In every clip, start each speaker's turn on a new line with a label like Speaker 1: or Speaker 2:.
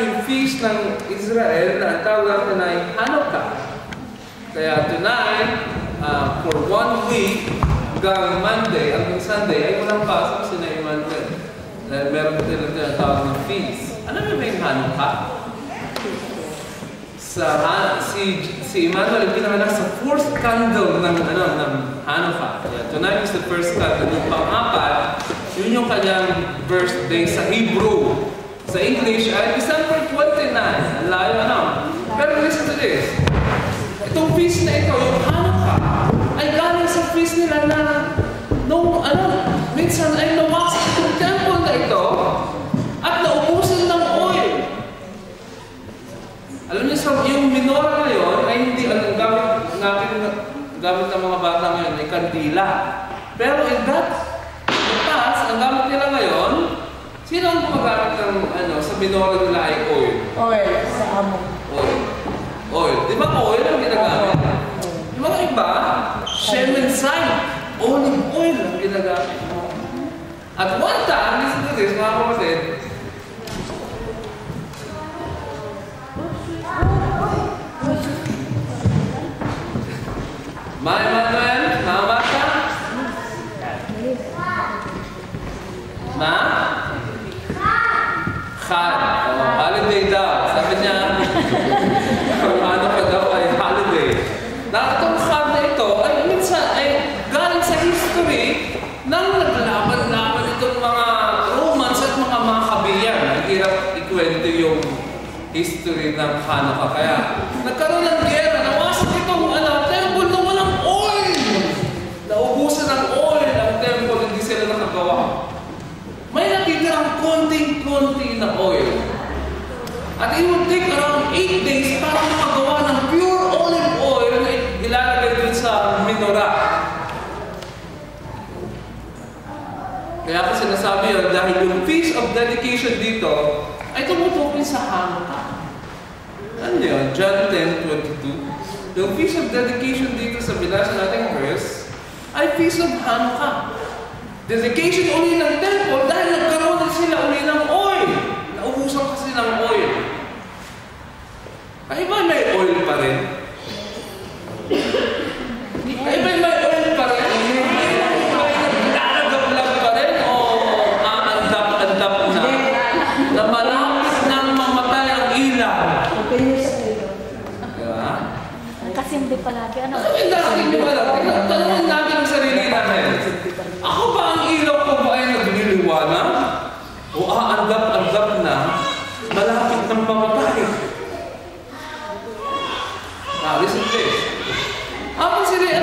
Speaker 1: yung feast ng Israel na tawag natin ay Hanukkah. Kaya tonight, for 1 week, hanggang Monday, hanggang Sunday, ay walang pasok si na Emmanuel. Dahil meron sila tinatawag ng feast. Alam niyo ba yung Hanukkah? Si Emmanuel pinanganak sa 4th candle ng Hanukkah. Yeah, tonight is the first candle. Yung pang-apat, yun yung kanyang birthday sa Hebrew. Sa English ay December 29. Ang layo Pero listen to this. Itong feast na ito, yung Hanukkah, ay galing sa feast nila na minsan ay nawasak itong temple na ito at naubusan ng oil. Alam niyo, yung menorah ngayon ay hindi, gamit ng mga bata ngayon ay kandila. Pero in that past, ang gamit nila ngayon, sino ang gumagamit ng sa menorah nila ay oil?
Speaker 2: Oil, sa amo.
Speaker 1: Oil. Di ba oil ang ginagamit? Yung mga iba, Shemensite, olive oil ang ginagamit. At one time, listen to this, mga kapatid, Ma Emmanuel, mama ka? Ma? Khan. Holiday daw. Sabi niya, ano ka daw ay holiday. Na itong Khan na ito ay minsan ay galing sa history ng naglaban-laban itong mga Romans at mga Maccabean. Ang hirap ikwento yung history ng Hanukkah. Kaya nagkaroon ng gera, nawasak itong temple na walang oil. Naubusan ng oil ang temple, hindi sila nakagawa. May natitirang konting-konti na oil. At it would take around 8 days para makagawa ng pure olive oil na ilalagay dun sa menorah. Kaya ako sinasabi yun, dahil yung Feast of Dedication dito ay tumutukoy sa Hanukkah. Ano yun? John 10:22. Yung Feast of Dedication dito sa binasa nating verse ay Feast of Hanukkah. Dedication uli ng temple dahil nagkaroon na sila uli ng oil. Naubusan kasi ng oil. Ay ba may oil pa rin? Ay ba may oil pa rin? Lalagap-lag pa rin? O aandap-andap na? Na malapit nang mamatay ang ilaw. Diba?
Speaker 3: Kasi hindi palagi.
Speaker 1: Tanungin natin ang sarili natin. Ako ba ang ilaw ko ba ay nagliliwanag? O aandap-andap na malapit nang mamatay? Now, listen to this. Habang sila,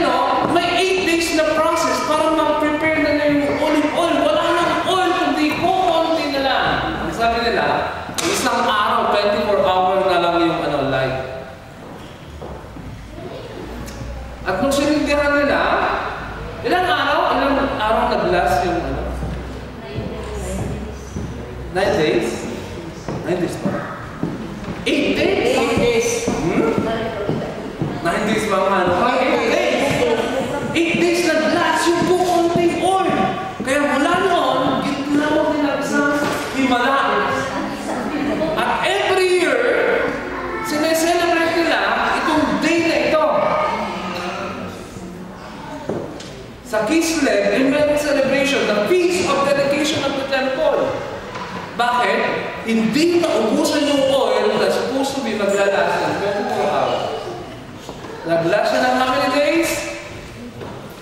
Speaker 1: may 8 days na process para ma-prepare na yung olive oil. Wala nang oil, kundi kukunti na lang. Ang sabi nila, isang araw, 24 hours na lang yung light. At nung sinindihan nila, ilang araw nag-last yung 9 days? 9 days pa? 8 days?
Speaker 2: 8 days.
Speaker 1: 9 days ba ang 8 days! 8 days nag-last yung kukunting oil. Kaya mula noon, ginawag nila sa himala. At every year, sineselebrate nila itong day na ito. Sa Kislev, ay may celebration, the Feast of Dedication of the Temple. Bakit? Hindi naubusan yung oil na supposed to be maglalas ng 24 hours. Naglas siya ng how many days?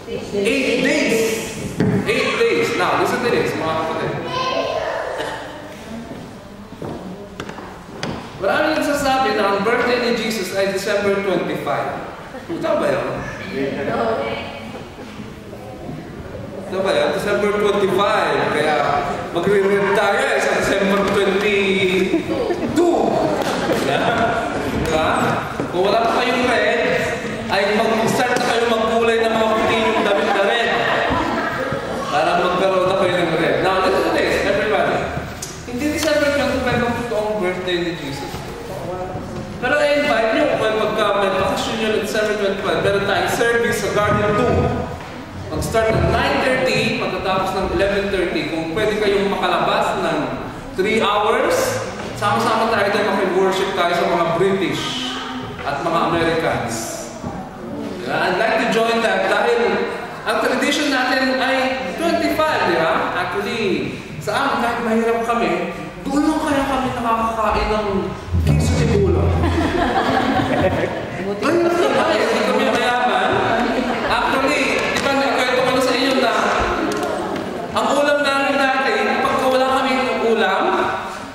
Speaker 1: 8 days. 8 days. Now, listen to this, mga kapatid. Maraming nagsasabi na ang birthday ni Jesus ay December 25. Ito ba yun? Ito ba yun? December 25. Kaya magre-rent tayo sa December 22. Diba? Kung wala pa kayong rent, ay mag-start na kayo magkulay ng mga puti yung damit-damit. Para magkaroon na kayo ng rent. Now, listen to this, everybody. Hindi December 25 ang totoong birthday ni Jesus. Pero i-invite nyo kung pagka may bakasyon nyo ng December 25, meron tayong service sa Garden 2. Mag-start ng 9:30, pagkatapos ng 11:30. Kung pwede kayong makalabas ng 3 hours, sama-sama tayo doon makipag-worship tayo sa mga British at mga Americans. I'd like to join that dahil ang tradition natin ay 25, di ba? Actually, sa amin, kahit mahirap kami, doon lang kaya kami nakakakain ng queso de bola. Ay, hindi kami mayaman. Actually, di ba nagkwento ko na sa inyo na ang ulam namin dati, pagka wala kaming ulam,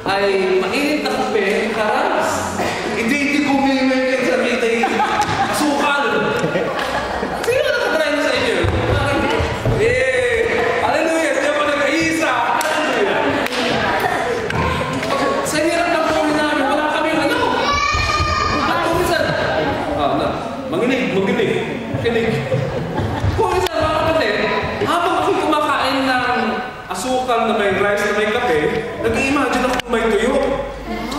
Speaker 1: ay mainit na kape, karas. Hindi kumimik sa mitay asukal. Sino na nakatry na sa inyo? Hallelujah! Diyan pa nag-iisa! Hallelujah! Sa hirap ng puli namin, wala kaming ano. At kumisan, makinig. Kumisan, mga kapatid, habang ako'y kumakain ng asukal na may rice na may kape, nag-i-imagine ako may tuyo.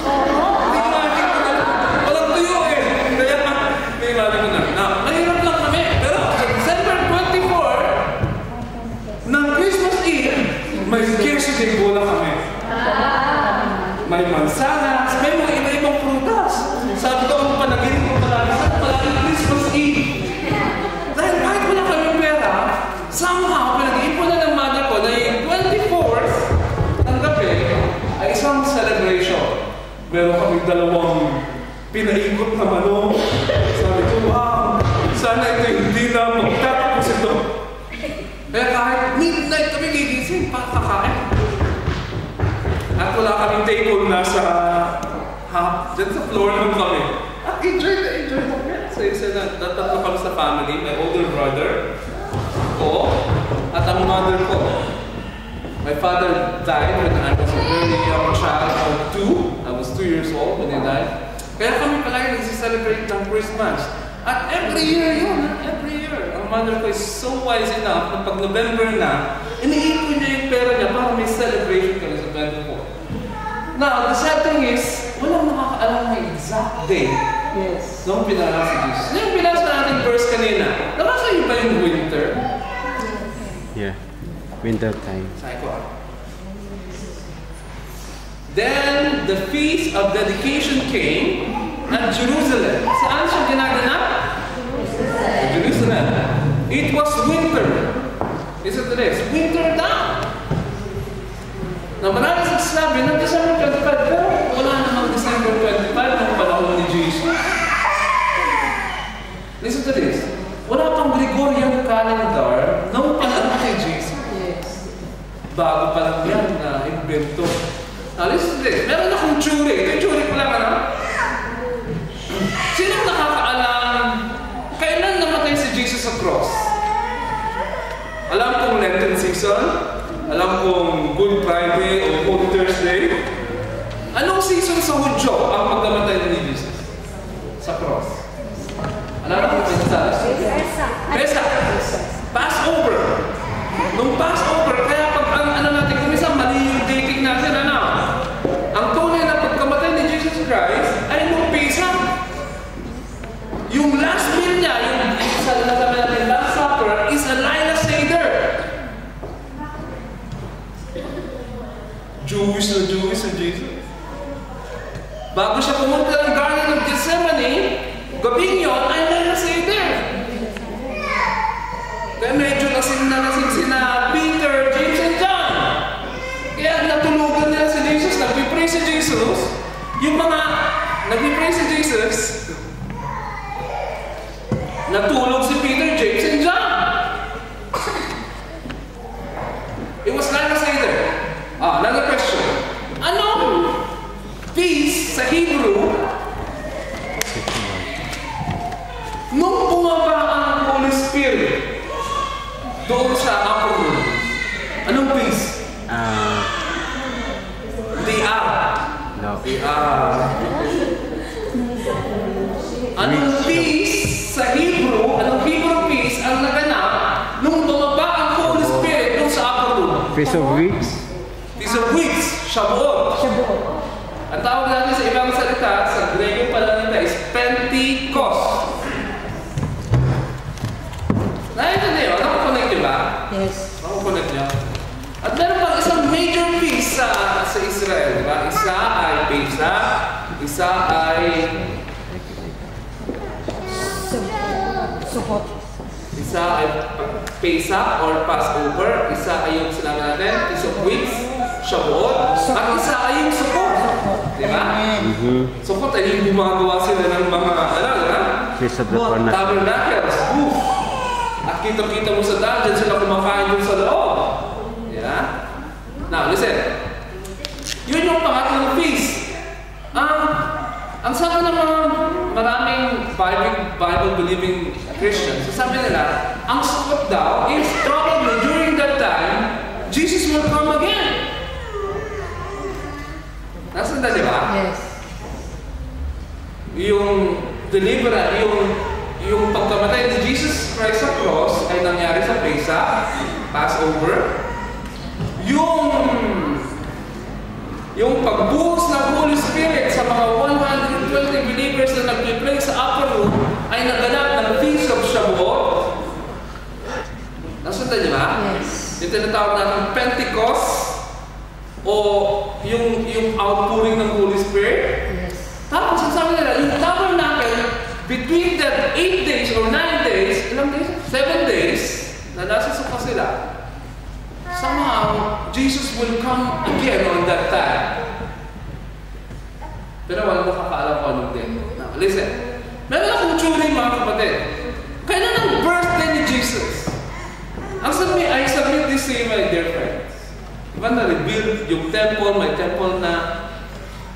Speaker 1: Nag-i-imagine ko na, walang tuyo eh. Kaya nag-i-imagine ko na, mahirap lang kami. Pero sa December 24, ng Christmas Eve, may queso de bola kami. May mansanas, may mga iba-ibang prutas. Sabi ko, ang panaginip ko palagi Christmas Eve. Dahil kahit wala kami pera, somehow, pinag-iipon na ng mother ko na yung 24th ng gabi ay isang celebration. Meron kami dalawang pinaikot na manok. Sabi ko, wow, sana ito hindi na magtatapos ito. Kaya kahit midnight kami gigising, pakakain. At wala kaming table na dyan sa floor naman kami. At enjoy na kami. So isa na, tatlo kami sa family, my older brother ko, at ang mother ko. My father died when I was a very young child of 2. I was 2 years old when he died. Kaya kami palagi nagsiselebrate ng Christmas. At every year yun, every year. Ang mother ko is so wise enough na pag November na, iniipon niya yung pera niya para may celebration kami sa 24. Now, the sad thing is, walang nakakaalam ng exact day nung pinanganak si Jesus. Yung pinasa natin verse kanina, nabasa niyo ba yung winter?
Speaker 2: Yeah, winter time.
Speaker 1: Sabi ko. Then, the feast of dedication came at Jerusalem. Saan siya ginaganap? Jerusalem. It was winter. Listen to this. Winter down. Na marami sa sabi ng December 25, pero wala namang December 25 ng panahon ni Jesus. Listen to this. Wala pang Gregorian calendar ng panahon ni Jesus. Bago pa lang yan na invento. Now listen to this. Meron akong tsuri. Ito yung tsuri ko lang, ano? Sino nakakaalam kailan namatay si Jesus sa cross? Alam kong Lenten season? Alam kong Good Friday o Good Thursday. Anong season sa Hudyo ang pagkamatay ni Jesus? Sa cross. Alam mo kung sinasabi? Pesa. Passover. Nung Passover, kaya pag ano natin, kung isang mali yung dating natin, ano? Ang tunay na pagkamatay ni Jesus Christ ay nung Pesa. Yung last meal niya, yung sa nasabi natin, Last Supper, is a Lila Seder. Jewish na Jesus. Bago siya pumunta ng Garden of Gethsemane, gabing yun ay Lila Seder. Kaya medyo lasing sina Peter, James, and John. Kaya natulugan nila si Jesus, nag-pray si Jesus. Yung mga nag-pray si Jesus, natulog si Peter, James, and John. It was Lila Seder. Another question. Anong feast sa Hebrew nung bumaba ang Holy Spirit doon sa upper room? Anong feast?
Speaker 2: No.
Speaker 1: Anong feast sa Hebrew, anong Hebrew feast ang naganap nung bumaba ang Holy Spirit doon sa upper room?
Speaker 2: Feast of Weeks?
Speaker 1: Feast of Weeks, Shavuot. Ang tawag natin sa ibang salita, sa Grego pala nila is Pentecost. Nakita niyo, nakukonect niyo ba?
Speaker 3: Yes.
Speaker 1: Nakukonect niyo? At meron pang isang major feast isa sa Israel, di ba? Isa ay Pesach, isa ay
Speaker 4: Sukkot.
Speaker 1: isa ay Pesach or Passover, isa ay yung sinabi natin, Feast of Weeks, Shavuot, at isa ay yung Sukkot. Di ba? Sukkot ay yung gumagawa sila ng mga, di ba?
Speaker 2: Feast of the Tabernacle.
Speaker 1: Tabernacles. At kita-kita mo sa daan, sila kumakain dun sa loob. Yeah? Now, listen. Yun yung pangatlong feast. Ang sabi ng mga maraming Bible-believing Christians, sabi nila, ang Sukkot daw is probably during that time, Jesus will come again. Nasaan na, di ba?
Speaker 4: Yes.
Speaker 1: Yung deliverance, yung pagkamatay ni Jesus Christ sa cross ay nangyari sa Pesach, Passover. Yung pagbuhos ng Holy Spirit sa mga 120 believers na nag-play sa upper room ay naganap ng Feast of Shavuot. Nasundan niyo ba?
Speaker 4: Yes.
Speaker 1: Yung tinatawag natin Pentecost o yung outpouring ng Holy Spirit.
Speaker 4: Yes.
Speaker 1: Tapos, sabi nila, yung tabernacle, between that 8 days or 9 days, ilang days? 7 days, na nasa suka sila, somehow, Jesus will come again on that time. Pero walang nakakaalam ko anong day. Now, listen. Meron akong turing, mga kapatid. Kailan ang birthday ni Jesus? I submit this to you, my dear friends. Diba na-rebuild yung temple, may temple na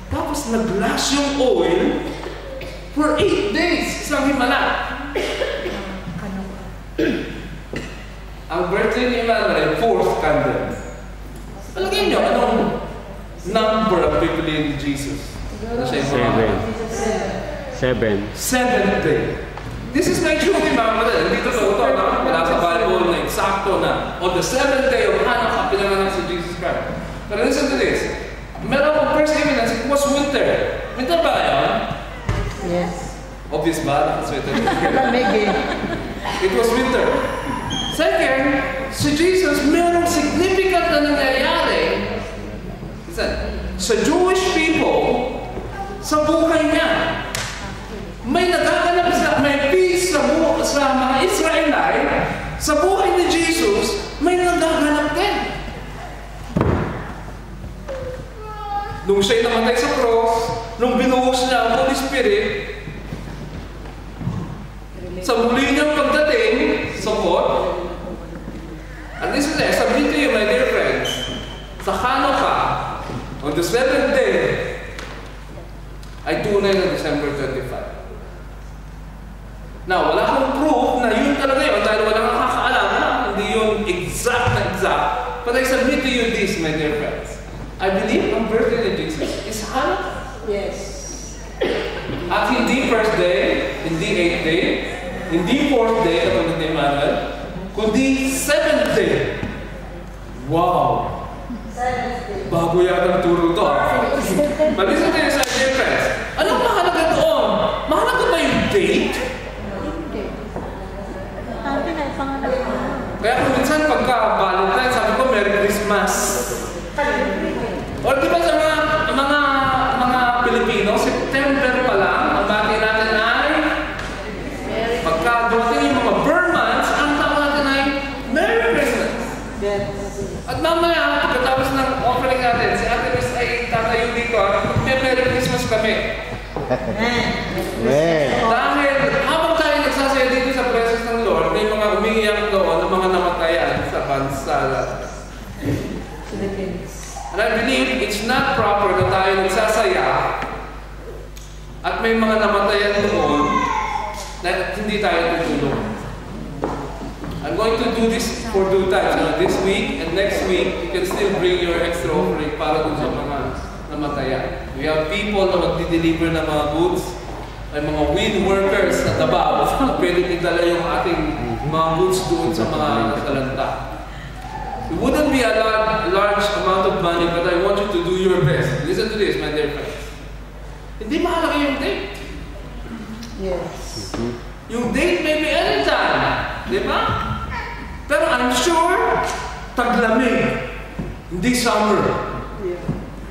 Speaker 1: tapos nag-lash yung oil for 8 days. Isang himala. Ang birthday ni Emmanuel, 4th candle. Palagay nyo, anong number ang pipiliin ni Jesus? Ano siya yung mga?
Speaker 2: 7.
Speaker 1: 7th day. This is my truth, mga kapatid. Hindi to ito, wala sa Bible na eksakto na on the 7th day of Hanukkah, pinanganak si Jesus Christ. But listen to this. Meron akong first evidence, it was winter. Winter ba ngayon?
Speaker 4: Yes.
Speaker 1: Obvious ba? Nakasweater.
Speaker 4: Lamig eh.
Speaker 1: It was winter. Second, si Jesus, merong significant na nangyayari. Listen, sa Jewish people, sa buhay niya, may nagaganap may peace sa mga Israelite, sa buhay ni Jesus, may nagaganap din. Nung siya'y namatay sa cross, nung binuhos niya ang Holy Spirit, sa muli niyang pagdating, Sukkot, and this is it, submit to you, my dear friends, sa Hanukkah, on the 7th day, ay tunay na December 25. Now, wala akong proof na yun talaga yun dahil wala kang kakaalam na hindi yun exact. But I submit to you this, my dear friends. I believe ang birthday ni Jesus is Hanukkah.
Speaker 4: Yes.
Speaker 1: At hindi first day, hindi 8th day, hindi 4th day, katulad ni Emmanuel, kundi 7th day. Wow!
Speaker 4: 7th day.
Speaker 1: Bago yata ang turo to. Mag-listen to you sa dear friends. Anong mahalaga doon? Mahalaga ba yung date? Kaya kung minsan pagka-Valentine, sabi ko, Merry Christmas. O di ba sa mga Pilipino, September pa lang, ang bati natin ay pagka-dumating yung mga burn months, ang tawag natin ay Merry Christmas.
Speaker 4: Yes.
Speaker 1: At mamaya, pagkatapos ng offering natin, si Ate Miss ay tatayo dito at Merry Christmas kami. Dahil habang tayo nagsasaya dito sa presence ng Lord, may mga umiiyak doon ng mga namatayan sa bansa. And I believe it's not proper na tayo nagsasaya at may mga namatayan doon na hindi tayo tutulong. I'm going to do this for 2 times. This week and next week, you can still bring your extra offering para dun sa mga namatayan. We have people na magdi-deliver ng mga goods. May mga wind workers na Davao na pwede idala yung ating mga goods doon sa mga nasalanta. It wouldn't be a large amount of money, but I want you to do your best. Listen to this, my dear friends. Hindi mahalaga yung date.
Speaker 4: Yes.
Speaker 1: Yung date may be anytime. Di ba? Pero I'm sure, taglamig. Hindi summer.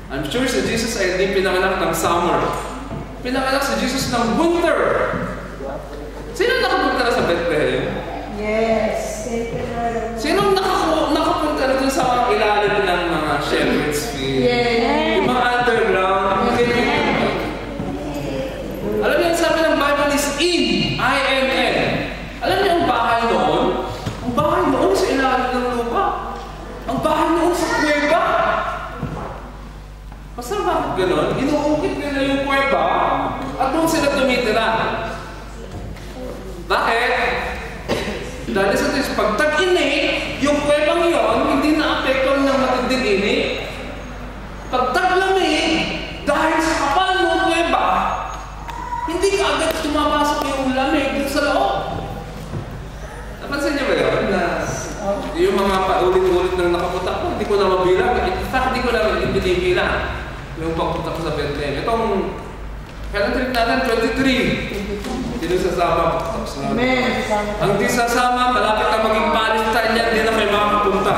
Speaker 1: I'm sure si Jesus ay hindi pinanganak ng summer. Pinanganak si Jesus ng winter. Sino nakapunta na sa Bethlehem?
Speaker 4: Yes.
Speaker 1: Sino nakapunta na dun sa ilalim ng mga shepherd's field?
Speaker 4: Yes.
Speaker 1: Yung mga underground. Alam niyo, sabi ng Bible is I-N-N. Alam niyo ang bahay noon? Ang bahay noon sa ilalim ng lupa. Ang bahay noon sa kuweba. Basta bakit gano'n? Inuukit nila yung kuweba at doon sila tumitira. Bakit? Dahil sa ito, pag tag-init, yung kuwebang yon hindi na-apektuhan ng matinding init. Pag tag-lamig, dahil sa kapal ng kuweba, hindi ka agad tumapasok yung lamig dun sa loob. Napansin niyo ba yun? Na yung mga paulit-ulit na nakapunta ko, hindi ko na mabilang. In fact, hindi ko na binibilang yung pagpunta ko sa Bethlehem. Itong, kailan trip natin? 23. Hindi sasama.
Speaker 4: Amen.
Speaker 1: Ang di sasama, malapit na maging Palestine yan, hindi na kayo makakapunta.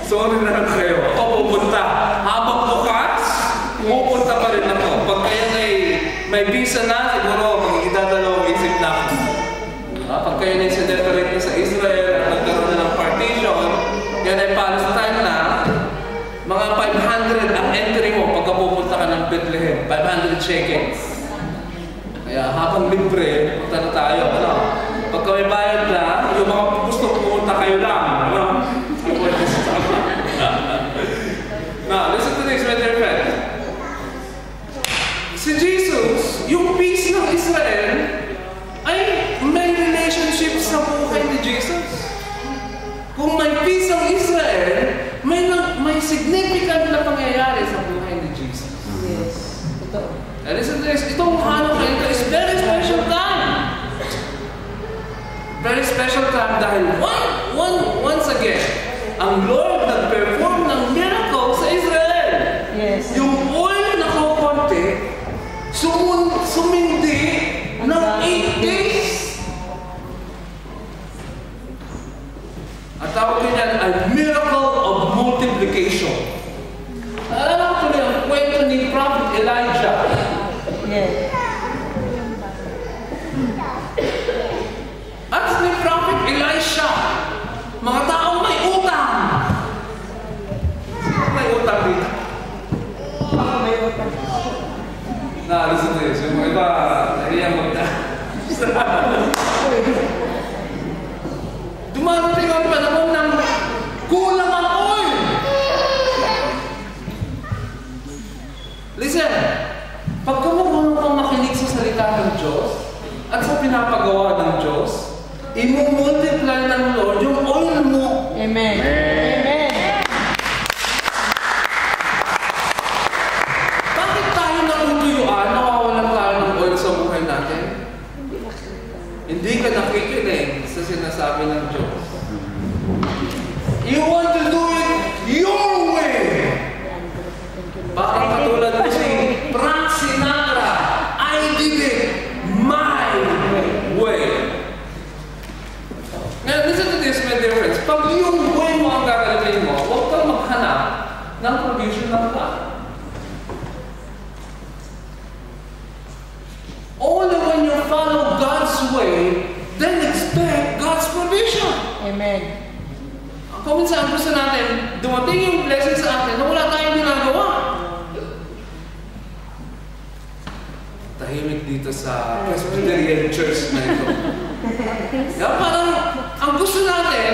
Speaker 1: Sorry na lang kayo. Ako pupunta. Habang bukas, pupunta pa rin ako. Pag kayo may visa na, siguro magigidadalawang isip na ako. Pag kayo na separate na sa Israel at nagkaroon na ng partition, yan ay Palestine na, mga 500 ang entry mo pagka pupunta ka ng Bethlehem. 500 shekels. Kaya habang libre, punta na tayo. Ano? Pagka may bayad na, yung mga gusto pupunta kayo lang. Ano? Now, listen to this, my dear friend. Si Jesus, yung peace ng Israel, ay may relationship sa buhay ni Jesus. Kung may peace ang Israel, may significant na pangyayari sa buhay ni Jesus.
Speaker 4: Yes.
Speaker 1: And listen to this, itong Hanukkah, ito is very special time. Very special time dahil once again, ang Lord nag-perform ng miracle sa Israel.
Speaker 4: Yes.
Speaker 1: Yung oil na kukunti, sumindi ng 8 days. At tawag ko yan ay miracle of multiplication. Alam ko tuloy ang kwento ni Prophet Elijah.
Speaker 4: Yes.
Speaker 1: At ni Prophet Elisha, mga taong may utang. Sino may utang dito?
Speaker 4: Ako may utang.
Speaker 1: Listen to this. Yung iba, nahiyang magdaan. Dumarating ang panahon ng kulang ang oil. Listen, pagka marunong kang makinig sa salita ng Diyos at sa pinapagawa ng Diyos, i-multiply ng Lord yung oil mo.
Speaker 4: Amen. Amen.
Speaker 1: Bakit tayo natutuyuan, nawawalan tayo ng oil sa buhay natin? Hindi ka nakikinig sa sinasabi ng Diyos. You want to do it your way. Parang katulad ko si Frank Sinatra, I did it my way. Ngayon, listen to this, my dear friends. Pag yung way mo ang gagawin mo, huwag kang maghanap ng provision ng God. Only when you follow God's way, then expect God's provision.
Speaker 4: Amen.
Speaker 1: Kung minsan gusto natin, dumating yung blessing sa atin na wala tayong ginagawa. Tahimik dito sa Presbyterian Church na ito. Kaya parang, ang gusto natin,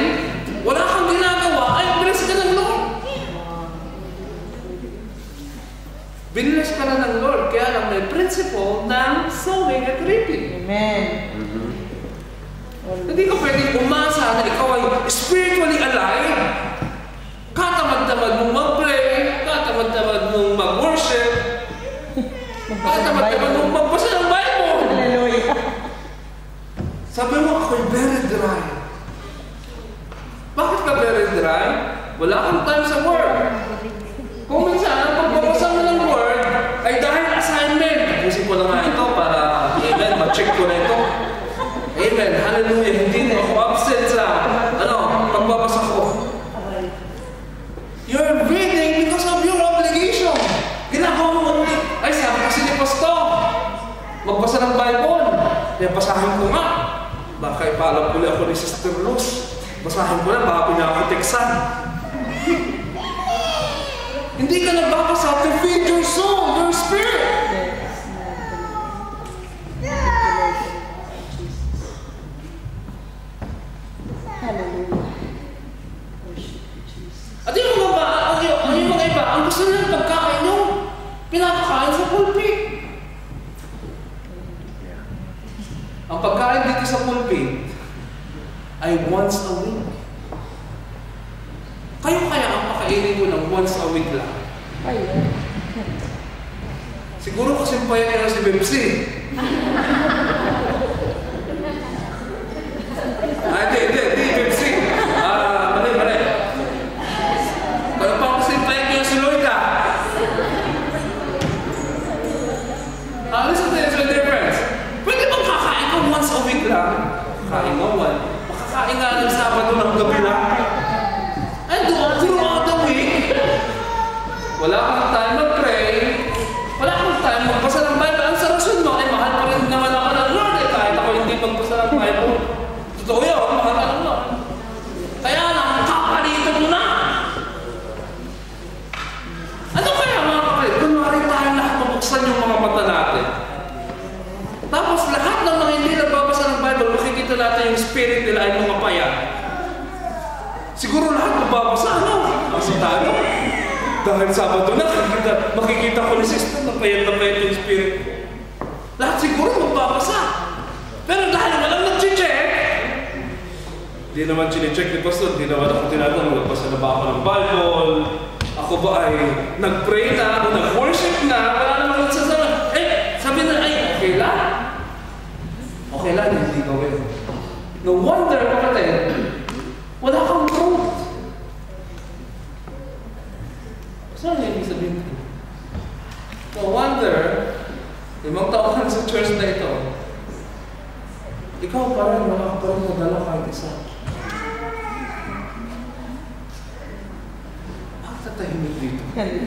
Speaker 1: wala kang ginagawa, ay bless ka ng Lord. Binless ka na ng Lord, kaya lang may principle ng sowing at reaping.
Speaker 4: Amen.
Speaker 1: Hindi ka pwedeng umasa na ikaw ay spiritually alive. Katamad-tamad mong mag-pray, katamad-tamad mong mag-worship, katamad-tamad mong magbasa ng Bible.
Speaker 4: Hallelujah.
Speaker 1: Sabi mo, ako'y very dry. Bakit ka very dry? Wala kang time sa word. Kung minsan, pagbabasa mo ng word, ay dahil assignment. Tapusin ko na nga ito para, amen, ma-check ko na ito. Amen, hallelujah. Hindi na ako absent sa, pagbabasa ko. Pakipaalam ko ako ni Sister Luz. Basahin ko lang, baka pinakoteksan. Hindi ka nagbabasa to feed your soul, your spirit. At yung mga iba, ang gusto nila pagkain nyo, pinapakain sa pulpit. Ang pagkain dito sa pulpit ay once a week. Kayo kaya ang pakainin ko ng once a week lang? Siguro kasi payanin na si Bebsi. Hindi, Bebsi. Mali. Kaya pa kasi payanin si Loida. Listen to this, my dear friends. Pwede bang kakain ka once a week lang? Kakain mo makakain nga ng Sabado ng gabi lang. And throughout the week, wala kang time mag-pray, wala kang time magbasa ng Bible. Ang sarasyon mo, ay mahal pa rin naman ako ng Lord kahit ako hindi magbasa ng Bible. Totoo yun, mahal ka ng Lord. Kaya lang, kapalitan mo na. Ano kaya mga kapatid? Kunwari tayo lahat mabuksan yung mga mata natin. Tapos lahat ng mga hindi nagbabasa ng Bible, makikita natin yung spirit nila ay mga paya. Siguro lahat magbabasa, Kasi tayo. Dahil Sabado na, makikita ko ni Sister na payat yung spirit ko. Lahat siguro magbabasa. Pero dahil walang nag-check, di naman chinecheck ni Pastor, di naman ako tinatanong, nagbasa na ba ako ng Bible? Ako ba ay nag-pray na, o nag-worship na, wala naman nagsasama. Sabi na, okay lang. Okay lang, hindi gawin. No wonder, kapatid, wala kang growth. Saan yung ibig sabihin ko? No wonder, 5 taon ka sa church na ito, ikaw parang wala ka parang magdala kahit isa. Bakit tatahimik dito?
Speaker 4: Thank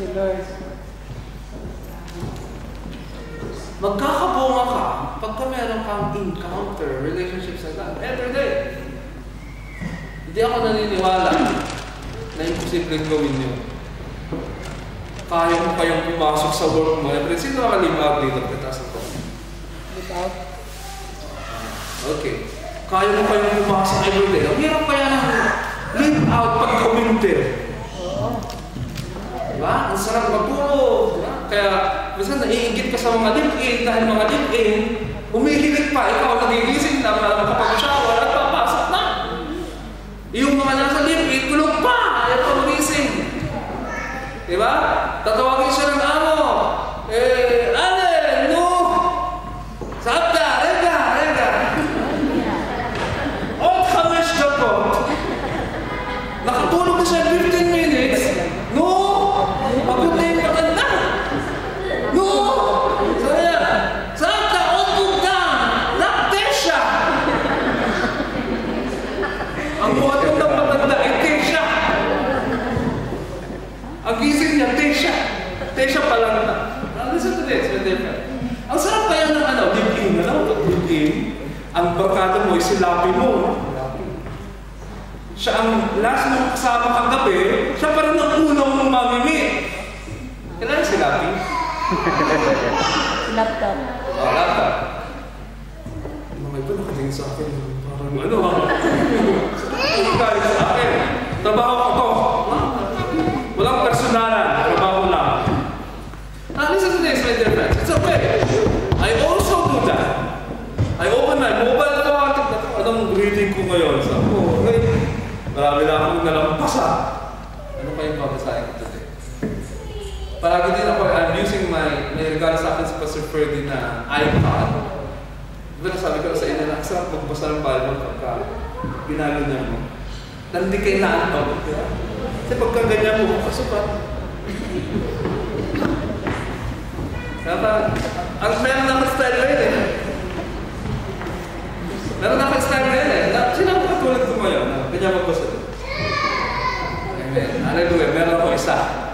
Speaker 4: you, Lord.
Speaker 1: Magkakabunga ka pagka meron kang encounter, relationships sa God, every day. Hindi ako naniniwala na imposible gawin yun. Kaya mo kayong pumasok sa work mo. Sino nakalive out dito? Pagkataas ito.
Speaker 4: Live out?
Speaker 1: Okay. Kaya mo kayong pumasok every day. Ang hirap kaya ng live out pagka winter. Diba? Ang sarap matulog. Diba? Kaya, minsan naiingit ka sa mga live-in dahil mga live-in, umihilig pa, ikaw nagigising na makapag-shower at papasok na. Yung mga nasa live-in, tulog pa, ayaw pa magising. Diba? Tatawagin siya ng amo. Allen, no! Sabta, rega. Old Hamish na po. Nakatulog na siya 15 minutes. No! Pagod na yung matanda. No! Sabi niya, Sabta, old bugdang! Laktesya! Ang buhat ng matanda ay Tesha. Ang gising niya, Tesha. Tesha pa lang na. Listen to this, ang sarap kaya ng live-in, live-in. Ang barkada mo, isilapi mo. Siya ang last mong kasama kagabi, siya pa rin ang unang mong mamimit. Kailan silapi?
Speaker 3: Laptop.
Speaker 1: Laptop. Mga ito nakatingin sa akin. Parang kahit sa akin. Trabaho ko to. Walang personalan. Trabaho lang. Listen to this, my dear friends. It's okay. I also do that. I open my mobile phone. Anong greeting ko ngayon? Sabi ko, marami na akong nalampasa. Ano pa yung babasahin ko today? Palagi din ako, I'm using may regalo sa akin si Pastor Ferdy na iPad. Diba nasabi ko sa inyo na, sarap magbasa ng Bible pagka ginagawa mo. Nandi kayo na pa. Kasi pagka ganyan mo, kasukat. Kaya ang meron na style na yun Meron na style na yun Sino ang katulad ko ngayon? Kanya magbasa doon. Amen. Hallelujah. Meron ako isa.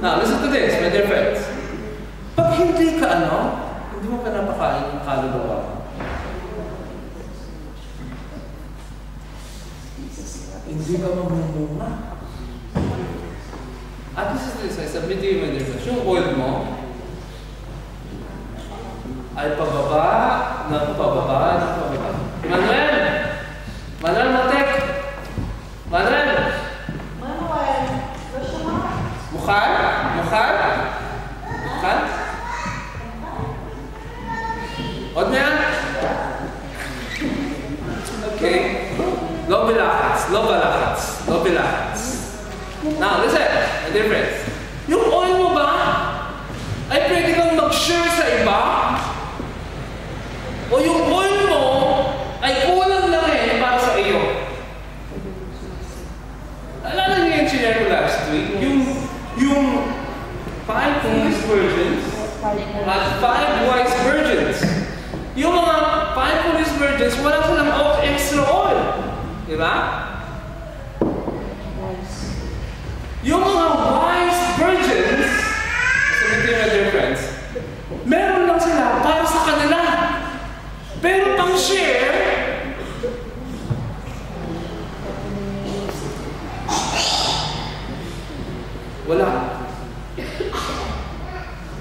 Speaker 1: Now, listen to this, my dear friends. Pag hindi ka hindi mo pinapakain yung kaluluwa, hindi ka mamumunga. At this is this, I submit to you my dear friends, yung oil mo ay pababa ng pababa ng pababa. Manuel! Manuel Motek! Manuel!
Speaker 4: Manuel, gusto mo?
Speaker 1: Mukha? Mukha? Mukha? Huwag na yan? Okay. Low bilakats. Low balakats. Low bilakats. Now, listen. My dear friends. Yung oil mo ba ay pwede kang mag-share sa iba? O yung oil mo ay kulang lang para sa iyo? Alala niyo yung sinare ko last week? Yung 5 foolish virgins at 5 wise virgins. Yung mga 5 foolish virgins, wala silang extra oil. Diba? Yung mga wise virgins, sabihin niyo, my dear friends, meron lang sila para sa kanila. Pero pang share, wala.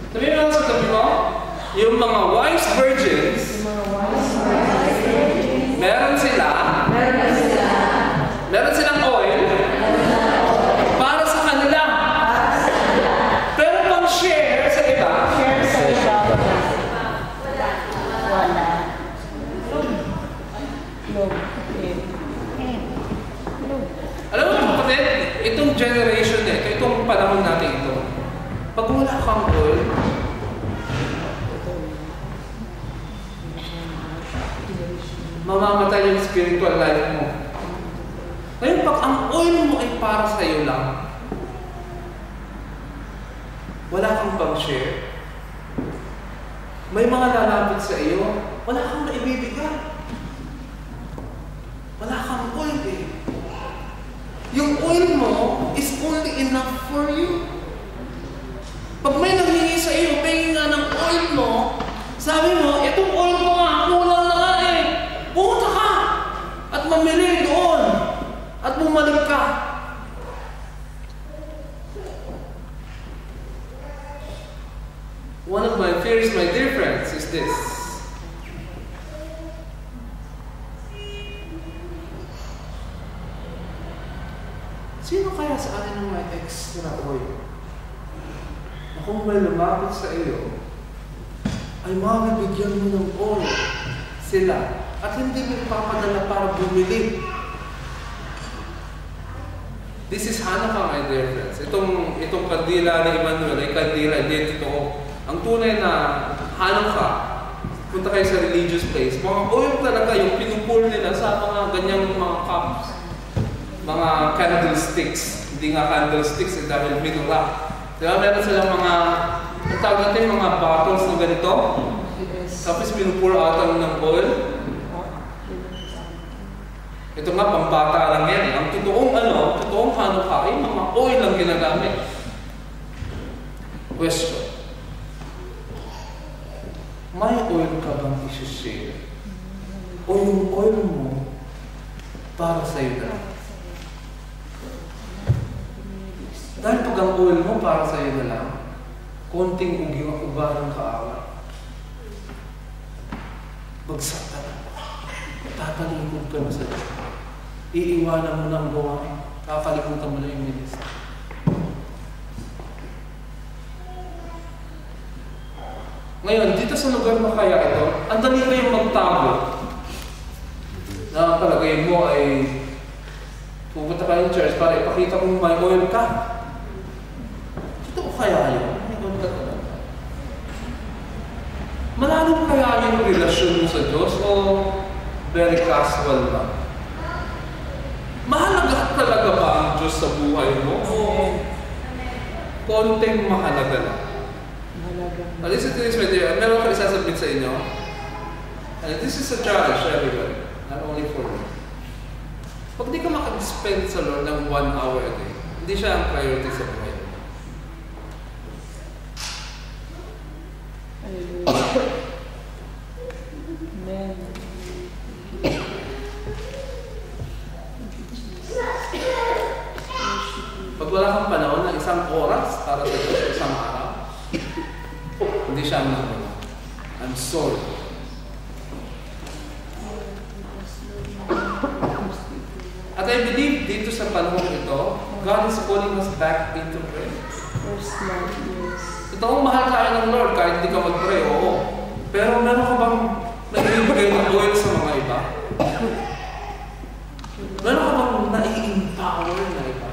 Speaker 1: Sabihin mo sa tabi mo, yung mga wise virgins, meron silang oil para sa kanila. Pero pang share sa iba,
Speaker 3: Wala.
Speaker 1: alam mo kapatid, itong generation nito, itong panahon natin ito, pag wala kang oil, mamamatay yung spiritual life mo. Ngayon, pag ang oil mo ay para sa iyo lang, wala kang pang-share, may mga lalapit sa iyo, wala kang maibibigay. Wala kang oil eh. Yung oil mo is only enough for you. Pag may nanghingi sa iyo, pahingin nga ng oil mo, sabi mo, itong oil mo nga, kulang na nga eh. Pumunta ka at mamili doon at bumalik ka. One of my fears, my dear friends, is this. Sino kaya sa atin ang may extra oil? Na kung may lumapit sa iyo, ay mabibigyan mo ng oil sila at hindi mo ipapadala para bumili. This is Hanukkah, my dear friends. Itong kandila ni Emmanuel ay kandila, hindi totoo. Ang tunay na Hanukkah, punta kayo sa religious place, mga oil talaga yung pinupul nila sa mga ganyang mga cups, mga candlesticks. Hindi nga candlesticks dahil minura. Diba? Meron silang mga, ang tawag natin, mga bottles na ganito. Tapos pinupur out ng oil. Ito nga, pambata lang yan eh. Ang totoong Hanukkah ay mga oil lang ginagamit. Question. May oil ka bang isi-share? O yung oil mo para sa iyo na? Dahil pag ang oil mo para sa iyo na lang, konting uba ng kaawa. Bagsak ka na. Tatalikod ka na sa Diyos. Iiwanan mo ng gawain. Kakalimutan mo na yung ministry. Ngayon, dito sa lugar na kaya ito, ang dali kayong magtago. Na palagay mo ay pupunta ka ng church para ipakita kung may oil ka. Dito ko kaya yun? May oil ka talaga. Malalim kaya yung relasyon mo sa Diyos o very casual lang? Mahalaga talaga ba ang Diyos sa buhay mo o konting mahalaga lang? Listen to this, my dear. Meron ko isasabit sa inyo. And this is a challenge to everybody, not only for me. Pag di ka makag-spend sa Lord ng 1 hour a day, hindi siya ang priority sa buhay.
Speaker 4: Amen.
Speaker 1: wala kang panahon na isang oras para sa Diyos isang araw. Hindi siya naman. I'm sorry. At I believe dito sa panahon ito, God is calling us back into prayer. Ito kung mahal tayo ng Lord, kahit hindi ka mag-pray, oo. Pero meron ka bang nagbibigay ng oil sa mga iba? Meron ka bang nai-empower na iba?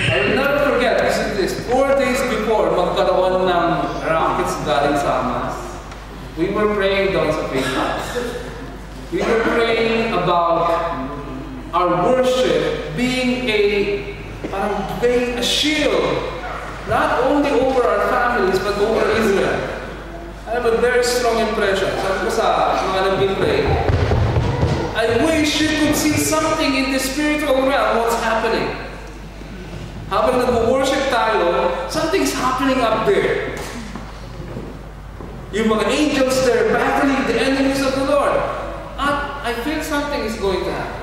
Speaker 1: I will never forget, listen to this, 4 days before magkaroon ng rockets galing sa Hamas, we were praying doon sa faith house. We were praying about our worship being a shield, not only over our families, but over Israel. I have a very strong impression. Sabi ko sa mga nag-pray, I wish you could see something in the spiritual realm, what's happening. Habang nag-worship tayo, something's happening up there. Yung mga angels there battling the enemies of the Lord. At I feel something is going to happen.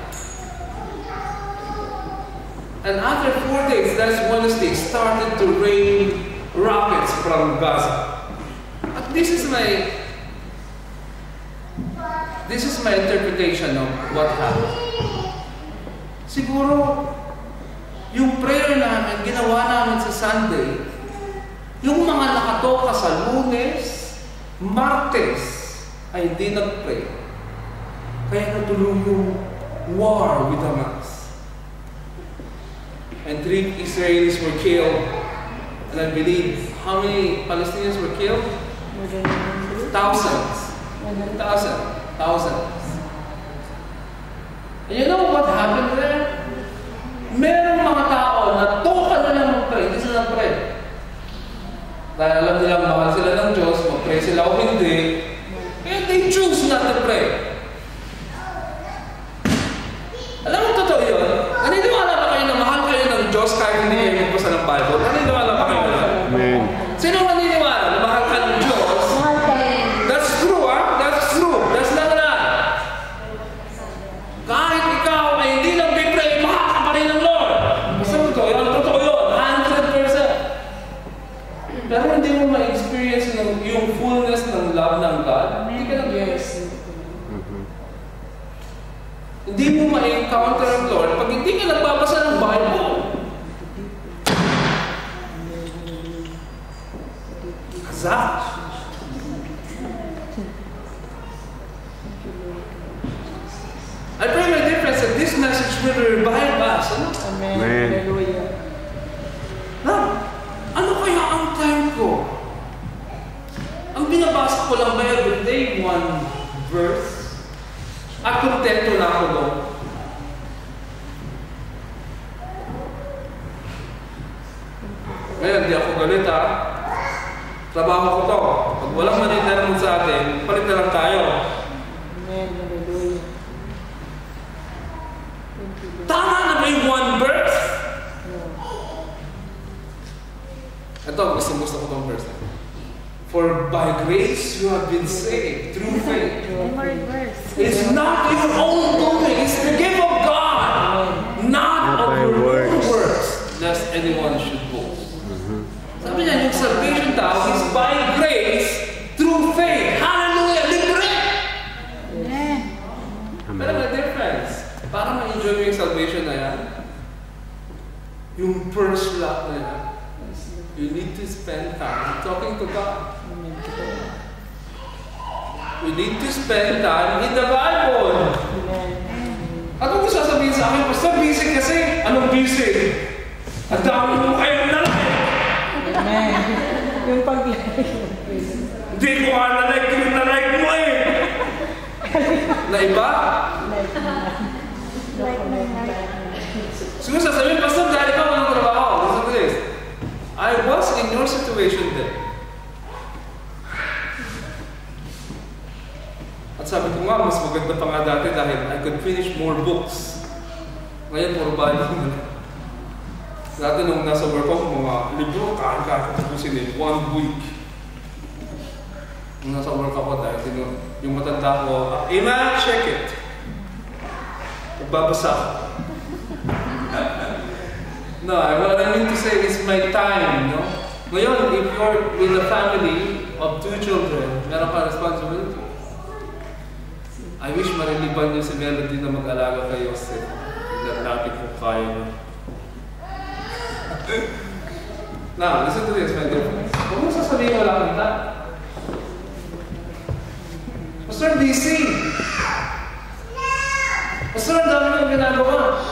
Speaker 1: And after 4 days, that's Wednesday, started to rain rockets from Gaza. At this is my interpretation of what happened. Siguro, yung prayer namin, ginawa namin sa Sunday, yung mga nakatoka sa Lunes, Martes, ay hindi nag-pray. Kaya natuloy yung war with Hamas. And 3 Israelis were killed. And I believe, how many Palestinians were killed? Thousands. Thousands. And you know what happened there? Merong mga tao na toka na lang mag-pray, hindi sila nag-pray. Dahil alam nilang mahal sila ng Diyos, mag-pray sila o hindi, and they choose not to pray. Alam mo, totoo yun? Naniniwala ba kayo na mahal kayo ng Diyos kahit hindi kayo magbasa ng Bible? Naniniwala ba kayo na?
Speaker 2: Amen.
Speaker 1: Sino naniniwala na mahal ka ng Diyos? That's true, ha? That's true. That's not lang. Kahit ikaw ay hindi nag-pray, mahal ka pa rin ng Lord. Basta mo ito, totoo yun. 100%. Pero hindi mo ma-experience yung fullness ng love ng God. Hindi ka nag-yes. Hindi mo ma-encounter ang Lord pag hindi ka nagbabasa ng Bible. Kazak. I pray my difference that this message will revive us. Ano?
Speaker 2: Amen.
Speaker 1: Na, ano kaya ang time ko? Ang binabasa ko lang ba every day, 1 verse? At kontento na ako doon. Ngayon, di ako galit ha. Trabaho ko to. Pag walang manitaraman sa atin, palit na lang tayo. Tama na ba yung 1 verse? Ito, gusto ko itong verse. For by grace you have been saved through faith. It's not your own doing, it's the gift of God, not of your own works, lest anyone should boast. Sabi niya, yung salvation tao is by grace through faith. Hallelujah! Libre! Pero may difference. Para ma-enjoy mo yung salvation na yan, yung first love na yan, you need to spend time talking to God. We need to spend time in the Bible. At kung sasabihin sa akin, Pastor, busy kasi. Anong busy? Ang dami mo kayo na-like.
Speaker 4: Amen. Yung pag-like.
Speaker 1: Hindi ko nga na-like yung na-like mo eh. Na iba? Siguro sasabihin, Pastor, dahil ikaw walang trabaho. Listen to this. I was in your situation then. At sabi ko nga, mas maganda pa nga dati dahil I could finish more books. Ngayon, puro Bible na. Dati nung nasa work ako, mga libro, kakain-kakain tapusin eh, 1 week. Nung nasa work ako dahil yung matanda ko, Ima, check it. Pagbabasa ko. No, what I mean to say is my time, no? Ngayon, if you're with a family of 2 children, meron ka responsibility. I wish mariliban niyo si Melody na mag-alaga kay Joseph. Hindi natin kung kaya na. Now, listen to this, my dear friends. Huwag mo sasabihin wala kita. Pastor, busy. Pastor, ang dami kang ginagawa.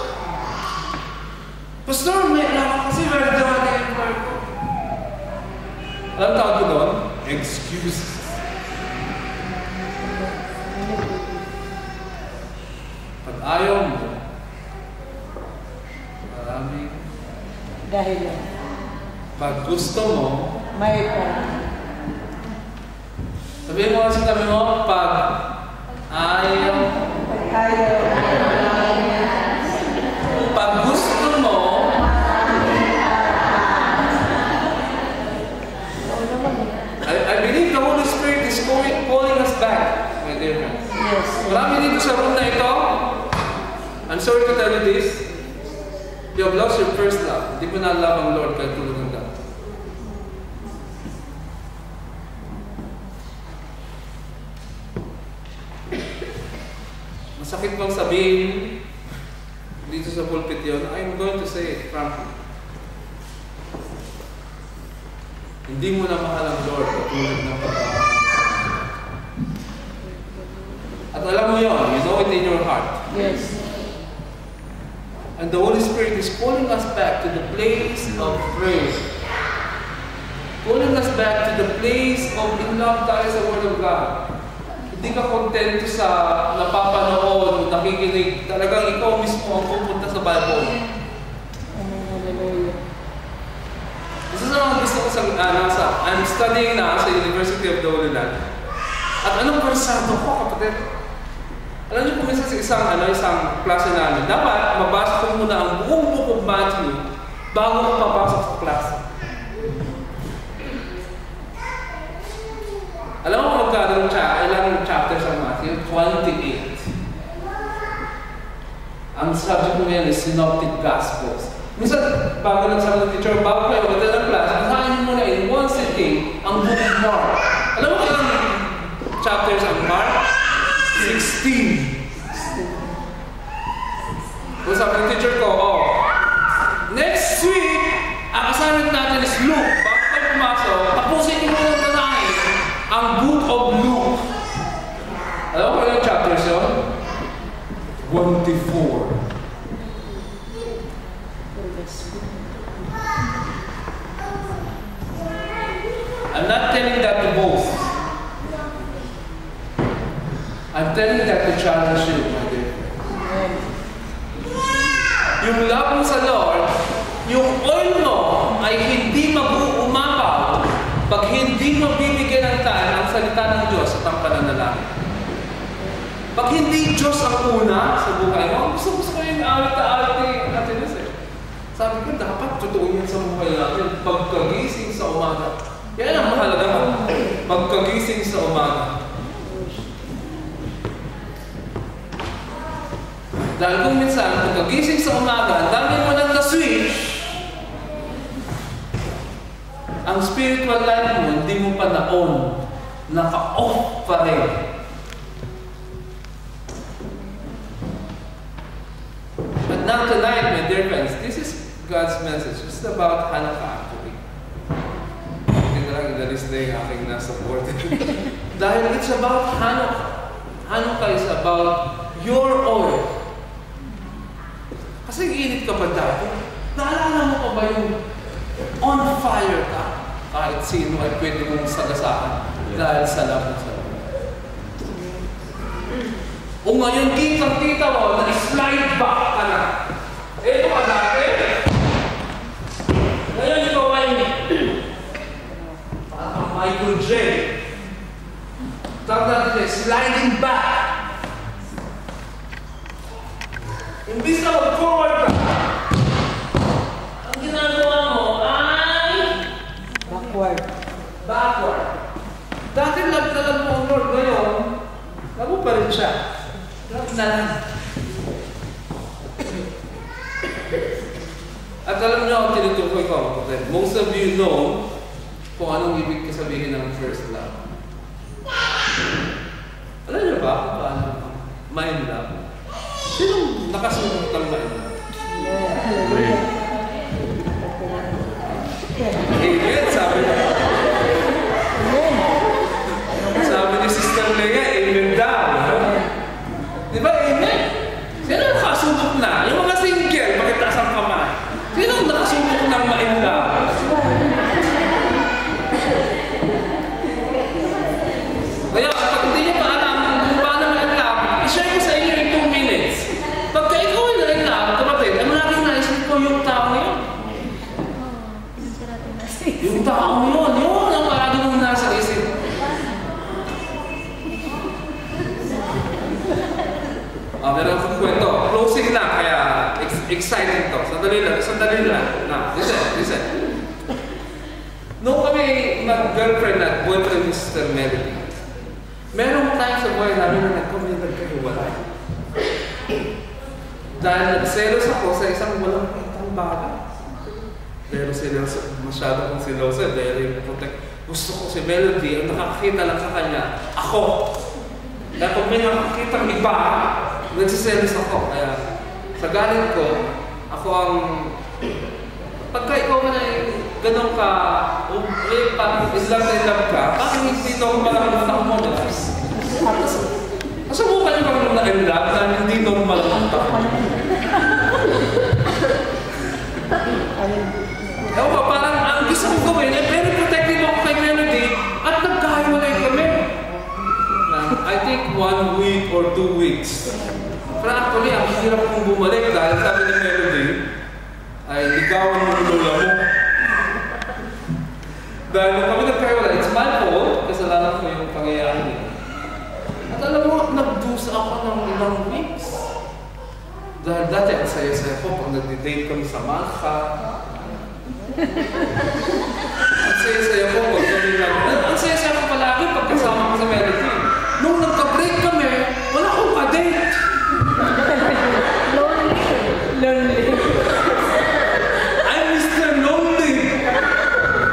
Speaker 1: Pastor, may alam kasi very dramatic yung part ko. Alam tawag ko doon? Excuses. Pag ayaw mo, maraming
Speaker 4: Dahil
Speaker 1: pag gusto mo,
Speaker 4: may pa.
Speaker 1: sabihin mo kasi kami mo, pag ayaw, pag gusto mo, I believe the Holy Spirit is calling us back, my dear friends.
Speaker 4: Yes.
Speaker 1: Marami dito sa room na ito, I'm sorry to tell you this, you have lost your first love. Hindi mo na love ang Lord kahit tulog ng dami. Masakit bang sabihin dito sa pulpit yun? I'm going to say it frankly. Hindi mo na mahal ang Lord katulad ng pagkakas. At alam mo yun, you know it in your heart.
Speaker 4: Yes.
Speaker 1: And the Holy Spirit is calling us back to the place of prayer. Calling us back to the place of in love tayo sa Word of God. Hindi ka kontento sa napapanood, nakikinig. Talagang ikaw mismo ang pupunta sa Bible.
Speaker 4: Hallelujah.
Speaker 1: Isa sa mga gusto ko sa I'm studying na sa University of the Holy Land. At anong versado ko, kapatid? Alam niyo, kung minsan sa isang klase namin, dapat mabasa ko muna ang buong book of Matthew bago ko papasok sa klase. Alam mo kung magkano ilang chapters ang Matthew? 28. Ang subject mo yan is Synoptic Gospels. Minsan, bago lang sa mga teacher, bago kayo magdala ng class, basahin niyo muna in one sitting ang book of Mark. Alam mo kung ilang chapters ang Mark? 16. Kung sabi ng teacher ko, next week, ang assignment natin is Luke. Bago kayo pumasok, tapusin niyo muna basahin ang book of Luke. Alam mo kung ilang chapters yun? 24. I'm not telling that to boast. I'm telling that to challenge you, my dear friend. Yung love mo sa Lord, yung oil mo ay hindi mag-uumapaw pag hindi mo bibigyan ng time ang salita ng Diyos at ang pananalangin. Pag hindi Diyos ang una sa buhay mo, gusto ko yung awit natin eh. Sabi ko, dapat totoo yan sa buhay natin. Pagkagising sa umaga. Yan ang mahalaga mo. Pagkagising sa umaga. Dahil kung minsan, pagkagising sa umaga, ang dami mo nang na-switch, ang spiritual life mo, hindi mo pa na-on. Naka-off pa rin. But now tonight, my dear friends, this is God's message. It's about Hanukkah actually. Hindi na lang inalis na yung aking na-support. Dahil it's about Hanukkah. Hanukkah is about your oil. Kasi init ka ba dati? Naalala mo pa ba yung on fire ka? Kahit sino ay pwede mong sagasaan dahil sa love mo sa Lord. O ngayon, kitang-kita mo, na-slide back ka na. Ito ka dati. Ngayon, ikaw ay parang Michael J. Tawag natin, sliding back. Imbis na mag-forward ka, ang ginagawa mo ay
Speaker 4: Backward.
Speaker 1: backward. Dati love na love mo ang Lord. Ngayon, love mo pa rin siya. Love na lang. At alam niyo ang tinutukoy ko, kapatid. Most of you know kung anong ibig sabihin ng first love. Alam niyo ba kung paano mind love? Sino nakasunog ng mind love? Amen, sabi niya. Sabi ni Sister Lea, amen daw. Di ba, amen? Sino nakasunog na? Yung mga single, makitaas ang kamay. Sino nakasunog ng mind love? Kaya, pag hindi niyo pa alam kung paano mind love, i-share ko sa inyo in 2 minutes. Pagka ikaw ay mind love, kapatid, ang laging naisip ko yung tao yun. Yung tao yun, yun ang parado mong nasa isip. Meron akong kwento. Closing na, kaya exciting to. Sandali lang. Listen. Noong kami mag-girlfriend at boyfriend ni Sister Melody, meron tayo sa buhay namin na nagkahiwalay. Dahil nagselos ako sa isang walang kitang bagay. Pero masyado kong siloso, very protect. Gusto ko si Melody, ang nakakita lang sa kanya, ako. Dahil kung may nakakita iba, nagsiselos ako. Kaya sa galit ko, ako ang... Pagka ikaw man ay ganun ka, parang islam na ilab ka, parang hindi normal ang utak mo. Nasubukan yung parang na-ilab na hindi normal ang utak mo. Ewan ba, parang ang gusto kong gawin, very protective ako kay Melody at nagkahiwalay kami. I think 1 week or 2 weeks. Pero actually, ang hirap kong bumalik dahil sabi ni Melody, ay ligawan mo ng lola mo. Dahil nung kami nagkahiwalay, it's my fault, kasalanan ko yung pangyayari. At alam mo, nagdusa ako ng ilang weeks. Dahil dati, ang saya-saya ko pag nag-date kami sa Malta. Ang saya-saya ko pag kami lang. Ang saya-saya ko palagi pag kasama ko sa Melody. Nung nagka-break kami, wala akong ka-date.
Speaker 4: Lonely.
Speaker 1: I'm Mr. Lonely.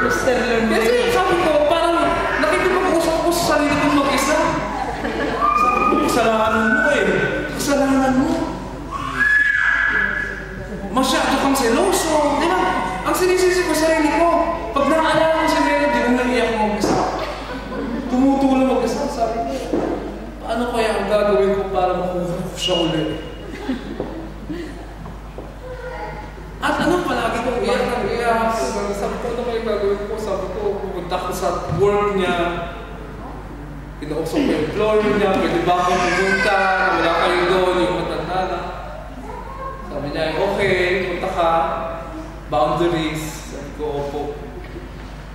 Speaker 4: Mr. Lonely.
Speaker 1: Kasi sabi ko, parang nakikipag-usap ko sa sarili kong mag-isa. Sabi ko, kasalanan mo eh. Kasalanan mo. Masyado kang seloso. Di ba? Ang sinisisi ko sa sarili ko, pag naaalala ko si Melody, kung naiiyak mo mag-isa. Tumutulong mag-isa. Sabi ko, paano kaya ang gagawin ko para makuha ko siya ulit? At ano palagi kong iyak. Sabi ko, ano kaya gagawin ko? Sabi ko, pumunta ko sa work niya. Pinausap ko yung employer niya, pwede ba akong pumunta? Wala kayo doon, yung matanda na. Sabi niya, okay, punta ka. Boundaries. Sabi ko, opo.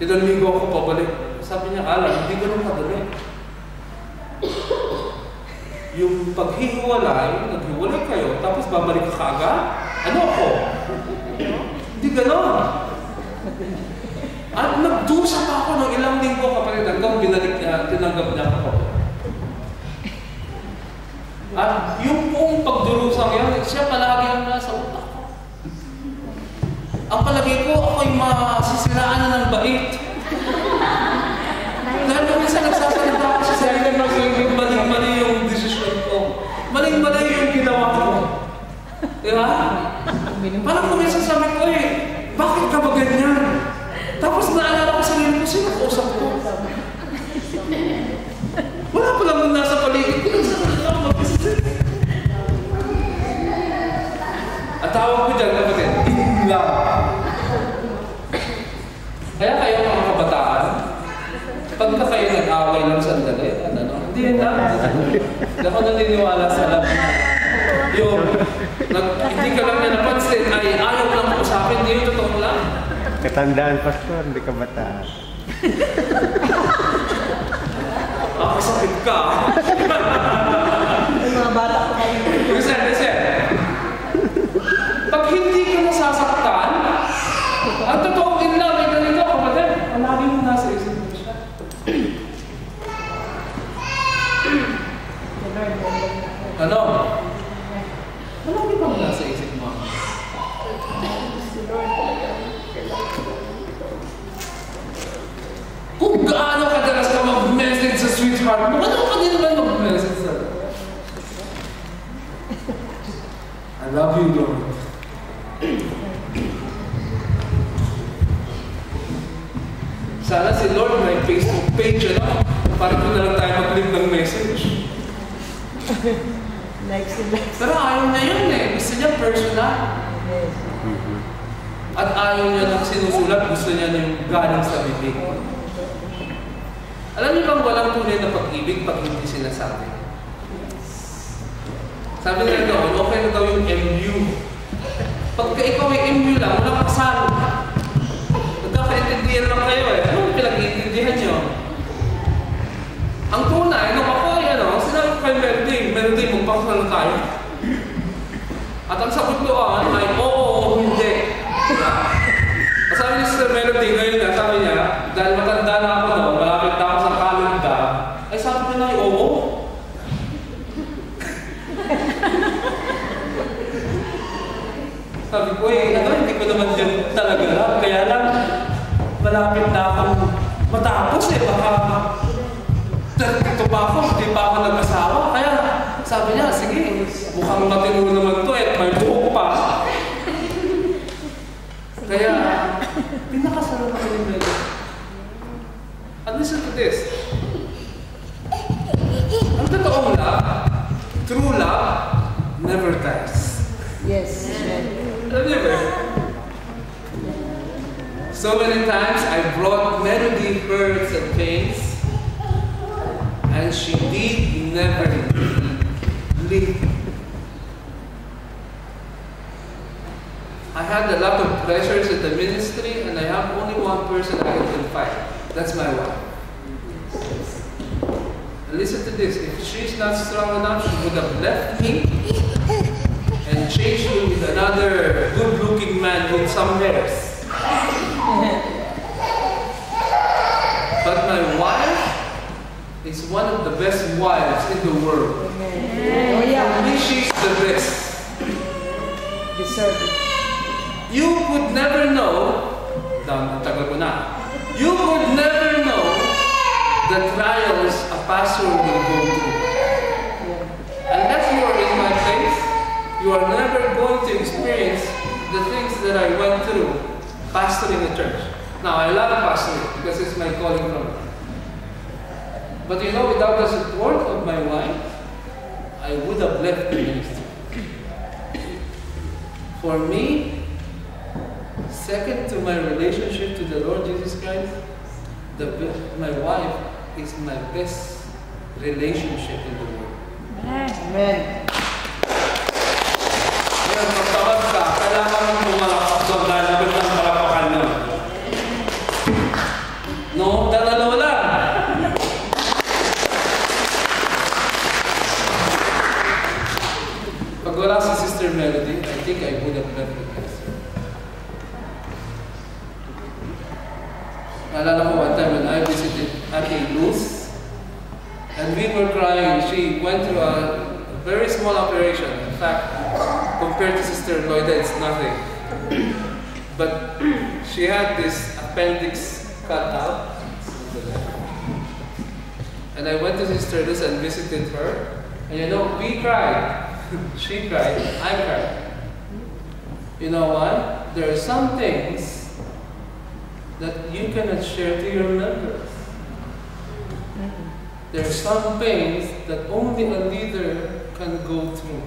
Speaker 1: Tinanmigo ako pabalik. Sabi niya, hindi ko nang madali. Yung paghihiwalay, naghiwalay kayo, tapos babalik ka kaagad? Ano ako? Hindi ganon. At nagdusa pa ako ng ilang linggo kapatid hanggang tinanggap niya ako. At yung buong pagdurusang yan, siya palagi ang nasa utak ko. Ang palagi ko, ako'y masisiraan na ng bait. Dahil kung minsan nagsasalita ako sa sarili ng maling-mali yung desisyon ko. Maling-mali yung ginawa ko. Diba? Parang kung minsan sabi ko bakit ka ba ganyan? Tapos naalala ko sa sarili ko, sino kausap ko? Wala pa lang nasa paligid ko. Ang tawag ko dyan, kapatid, in love. Kaya kayo mga kabataan, pagka kayo nag-away lang sandali, hindi na. Hindi ako naniniwala sa love. Yung, hindi ka lang niya napansin, ay ayaw lang po sa akin, hindi yung totoo lang.
Speaker 2: Katandaan, Pastor, hindi ka bataan.
Speaker 1: Sakit ka.
Speaker 4: Yung mga bata ko kayo.
Speaker 1: Listen. Pag hindi ka nasasaktan, ang totoong in love ay ganito, kapatid, palagi mo nasa isip mo siya. Kung gaano kadalas ka mag-message sa sweetheart mo, ano ka din naman mag-message sa I love you, Lord. Sana si Lord may Facebook page, ano? Para kung na lang tayo mag-leave ng message.
Speaker 4: Next to next.
Speaker 1: Pero ayaw niya yun eh. Gusto niya personal.
Speaker 4: Yes.
Speaker 1: At ayaw niya ng sinusulat, gusto niya yung galing sa bibig. Alam niyo bang walang tunay na pag-ibig pag hindi sinasabi? Sabi nila doon, okay na daw yung MU. Pagka ikaw ay MU lang, walang kasalo. Magkakaintindihan lang kayo eh. Anong pinag-iintindihan niyo? Ang tunay, nung ako ay sinabi ko kay Melody, magpakasal tayo. At ang sagot doon ay, oo, hindi. Sabi ni Sister Melody, ngayon na, sabi niya, dahil matanda na ako noon, malapit na ako sa kalenda, ay sabi niya na, oo. Sabi ko, hindi ko naman yan talaga lang. Kaya lang, malapit na akong matapos eh. Baka, ito pa ako, hindi pa ako nag-asawa. Kaya, sabi niya, sige, mukhang matino naman to eh, may buhok pa. Kaya, pinakasalo na kami nila. And listen to this. Ang totoong love, true love, never dies.
Speaker 4: Yes.
Speaker 1: Alam niyo ba? So many times I brought Melody hurts and pains, and she did never leave. I had a lot of pressures in the ministry, and I have only one person I can confide. That's my wife. And listen to this. If she's not strong enough, she would have left me and changed me with another good-looking man with some hairs. But my wife is one of the best wives in the world.
Speaker 4: Oh yeah.
Speaker 1: For me, she's the best.
Speaker 4: Deserve it.
Speaker 1: You would never know, you would never know the trials a pastor will go through. Unless you are in my place, you are never going to experience the things that I went through pastoring a church. Now, I love pastoring because it's my calling from God. But without the support of my wife, I would have left the ministry. For me, second to my relationship to the Lord Jesus Christ, my wife is my best relationship in the world.
Speaker 4: Amen.
Speaker 1: Ngayon, magtawag ka, kailangan mong tumalakap doon dahil nabit ng palapakan nyo. No, dalawa lang. Pag wala si Sister Melody, I think I would have left the place. Naalala ko one time when I visited Ate Luz, and we were crying. She went through a very small operation. In fact, compared to Sister Loida, it's nothing. But she had this appendix cut out. And I went to Sister Luz and visited her. And we cried. She cried, I cried. You know what? There are some things that you cannot share to your members. There are some pains that only a leader can go through.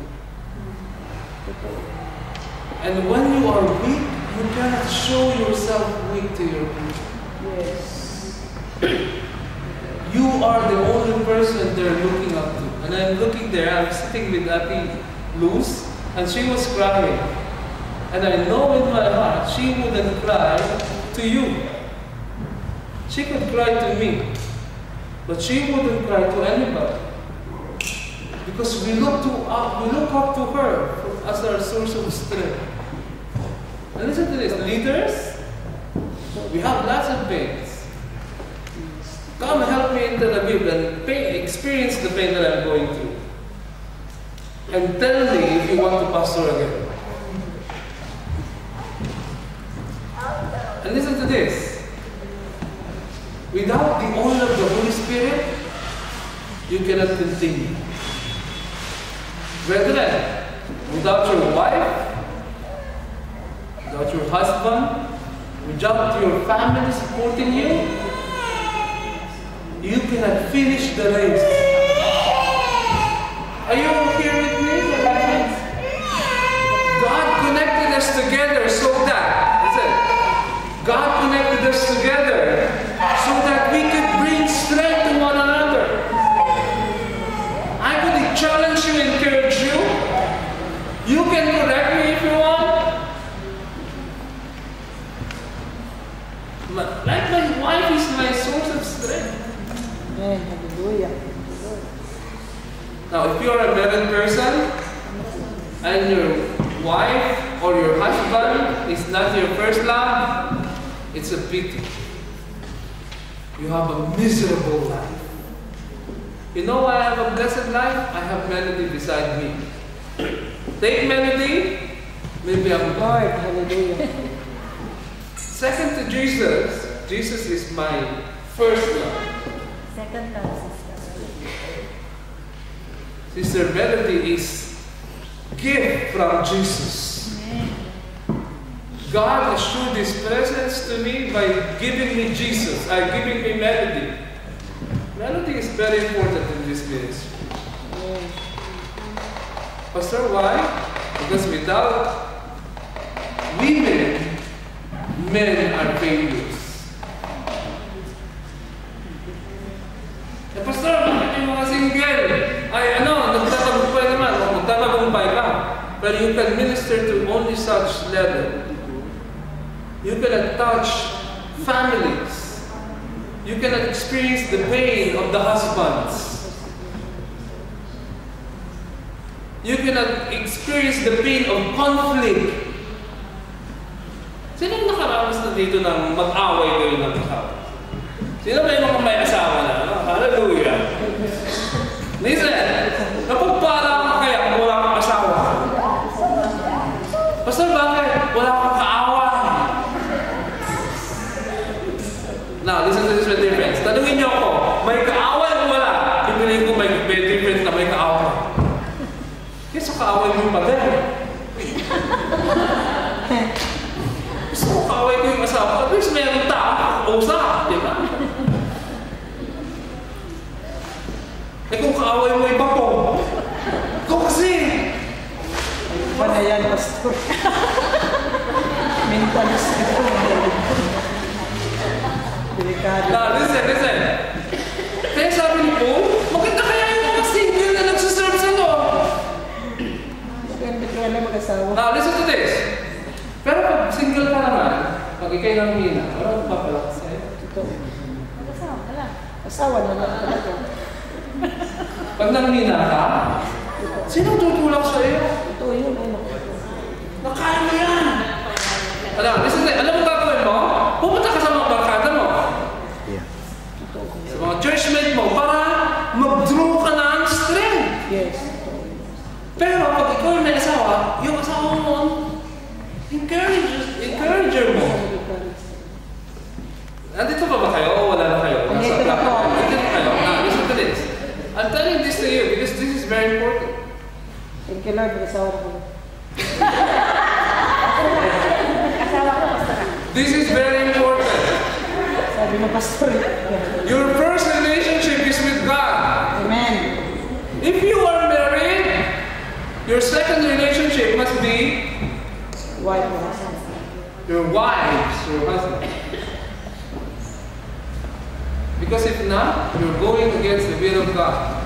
Speaker 1: And when you are weak, you cannot show yourself weak to your people.
Speaker 4: Yes.
Speaker 1: You are the only person they're looking up to. And I'm looking there, I'm sitting with Ate Luz, and she was crying. And I know in my heart, she wouldn't cry to you. She could cry to me, but she wouldn't cry to anybody. Because we look up to her as our source of strength. And listen to this, leaders, we have lots of pains. Come help me in Tel Aviv and experience the pain that I'm going through. And tell me if you want to pastor again. And listen to this. without the oil of the Holy Spirit, you cannot continue. Brethren, without your wife, without your husband, without your family supporting you, you cannot finish the race. Are you here with me? God connected us together so that, listen, God connected us together so that we could bring strength to one another. I could challenge you, encourage you. You can correct me if you want. Like my wife is my source of strength.
Speaker 4: Amen. Hallelujah.
Speaker 1: Now, if you are a married person and your wife or your husband is not your first love, it's a pity. You have a miserable life. You know why I have a blessed life? I have Melody beside me. Take Melody, maybe I'm
Speaker 4: Lord, hallelujah.
Speaker 1: Second to Jesus, Jesus is my first love.
Speaker 3: Second time, sister.
Speaker 1: Sister Melody is gift from Jesus. God assured His presence to me by giving me Jesus, giving me Melody. Melody is very important in this ministry. Pastor, why? Because without women, men are failures. Pastor, bakit yung mga single? Ay, nagtatagumpay naman, o magtatagumpay ka. But you can minister to only such level. You cannot touch families. You cannot experience the pain of the husbands. You cannot experience the pain of conflict. Sino nakaramas na dito ng mag-away kayo ng asawa? Sino may mga may asawa na? Hallelujah! Listen, napagpala ka kaya kung wala kang asawa? Pastor, bakit? Wala kang kaaway. Now, listen to this with difference. Tanungin niyo ako, may kaaway o wala? Pipiliin ko may difference na may kaaway. Kasi kaaway mo yung pader. Gusto ko kaaway ko yung asawa. At least mayroong tao, usap, di ba? Eh kung kaaway mo iba po, ikaw kasi!
Speaker 4: Iba na yan, Pastor. Mentalist ito. Delikado.
Speaker 1: Now, listen. Kaya sabi ni Paul, maganda kaya yung mga single na nagsaserve sa Lord.
Speaker 4: Maganda kaya na mag-asawa.
Speaker 1: Now, listen to this. Pero pag single ka naman, pag ikay nang hina, ano papalak sa'yo?
Speaker 4: Ito.
Speaker 3: Mag-asawa ka lang.
Speaker 4: Asawa na lang talaga.
Speaker 1: Pag nanghina ka, sino tutulak sa'yo?
Speaker 4: Ito yun, ano.
Speaker 1: Nakaya mo yan! Alam mo gagawin mo? Pupunta ka sa mga barkada mo.
Speaker 2: Yeah.
Speaker 1: Sa mga churchmate mo para mag-draw ka na ang strength.
Speaker 4: Yes.
Speaker 1: Pero pag ikaw yung may asawa, yung asawa mo, encourager mo. Nandito pa ba kayo o wala na kayo?
Speaker 4: Nandito na po.
Speaker 1: Nandito na kayo. Now, listen to this. I'm telling this to you because this is very important.
Speaker 4: Thank you, Lord. Mag-asawa ko.
Speaker 3: Asawa ko, pastor.
Speaker 1: This is very important.
Speaker 4: Sabi mo, Pastor.
Speaker 1: Your first relationship is with God.
Speaker 4: Amen.
Speaker 1: If you are married, your second relationship must be
Speaker 4: Wife or husband.
Speaker 1: your wives, your husband. Because if not, you're going against the will of God.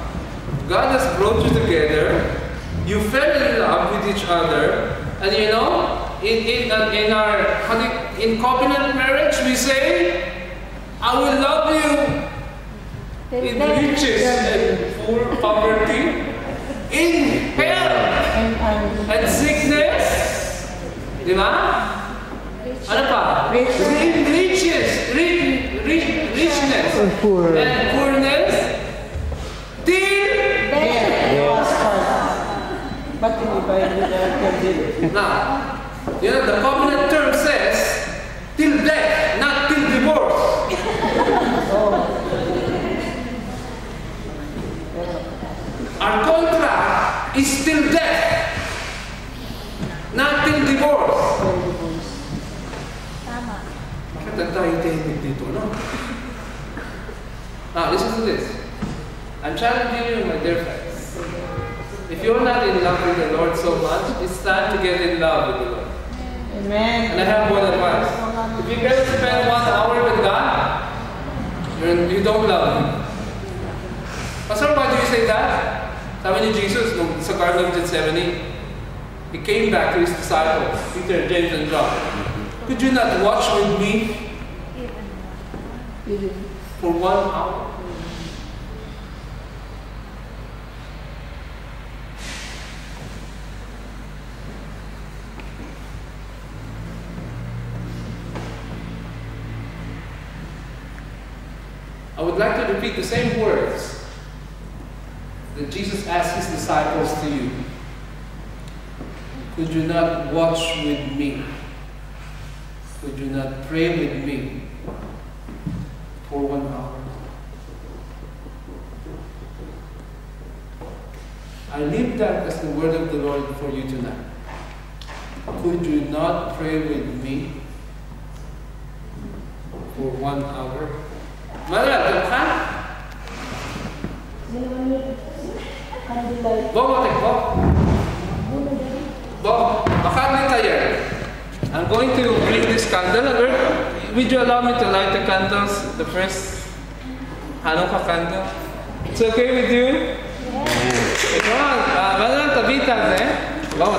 Speaker 1: God has brought you together. You fell in love with each other, and you know, in covenant marriage, we say, "I will love you in riches and full poverty, in health and sickness." Di ba? Ano pa? In riches, richness
Speaker 2: And poor.
Speaker 1: and poorness, till
Speaker 4: Ba't hindi ba yung did?
Speaker 1: now, you know, the covenant term says till death, not till divorce.
Speaker 4: Oh,
Speaker 1: Now, listen to this. I'm challenging you, my dear friends. If you're not in love with the Lord so much, it's time to get in love with the Lord.
Speaker 4: Amen.
Speaker 1: And I have one advice. If you can spend 1 hour with God, you don't love Him. Pastor, why do you say that? Sabi ni Jesus, sa Garden of Gethsemane, He came back to His disciples, Peter, James, and John. Could you not watch with me for 1 hour? I would like to repeat the same words that Jesus asked His disciples to you. Could you not watch with me? Could you not pray with me for 1 hour? I leave that as the word of the Lord for you tonight. Could you not pray with me for 1 hour? Maral, ha? Bo, makadli tayo. I'm going to bring this candle. Would you allow me to light the candles? The first Hanukkah candle. It's okay with you? Come on, Maral, tabita, eh? Bo,